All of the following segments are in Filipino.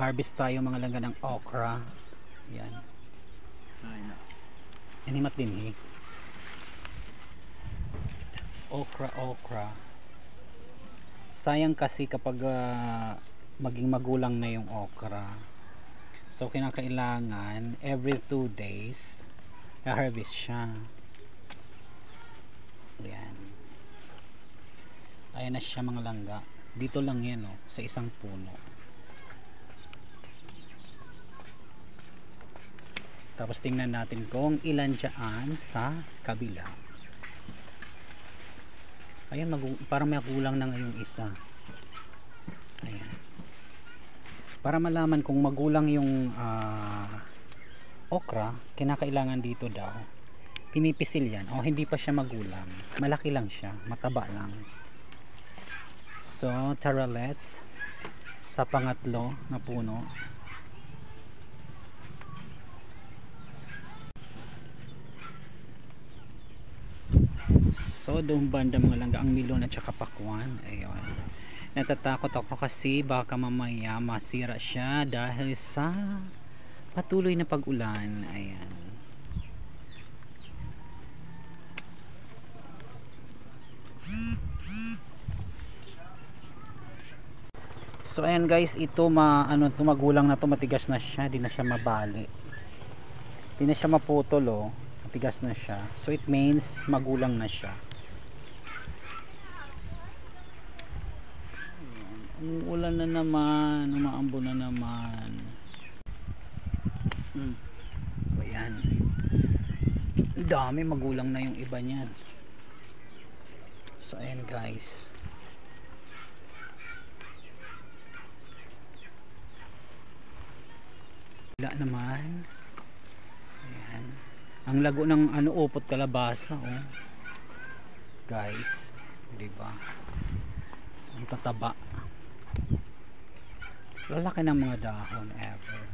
Nag-harvest tayo mga langga ng okra. Yan. Animat din okra. Sayang kasi kapag maging magulang na yung okra. So kinakailangan every 2 days i-harvest siya. Yan. Ayan na siya mga langga. Dito lang yan sa isang puno. Tapos tingnan natin kung ilan dyan sa kabila. Ayan, parang may kulang na ngayong isa. Ayan. Para malaman kung magulang yung okra, kinakailangan dito daw pinipisil yan. O hindi pa siya magulang. Malaki lang siya, mataba lang. So, tara let's sa pangatlo na puno. So doon banda mga langga ang milon at saka pakwan. Ayun. Natatakot ako kasi baka mamaya masira siya dahil sa patuloy na pag-ulan. Ayan. So ayan guys, ito magulang na to, matigas na siya, di na siya mabali. Di na siya maputol matigas na siya. So it means magulang na siya. Umuulan na naman, umaambo na naman. So ayan. Dami, magulang na yung iba niyan. So ayan guys. Wala naman. Ayan. Ang lago ng upot kalabasa guys, di ba? Ang tataba. Lalaki ng mga dahon ever.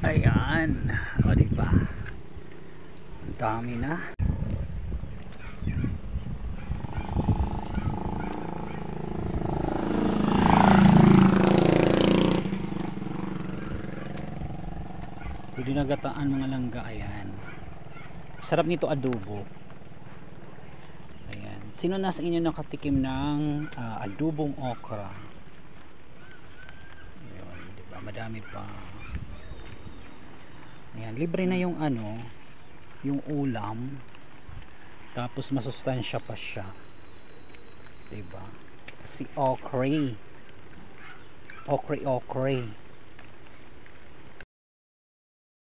Ayan, di ba? Ang dami na. Pwede nagataan mga langga. Ayan, sarap nito adobo. Ayan, sino na sa inyo nakatikim ng adobong okra? Ayan, diba? Madami pa. Ayan, libre na yung yung ulam, tapos masustansya pa siya, diba? Kasi okra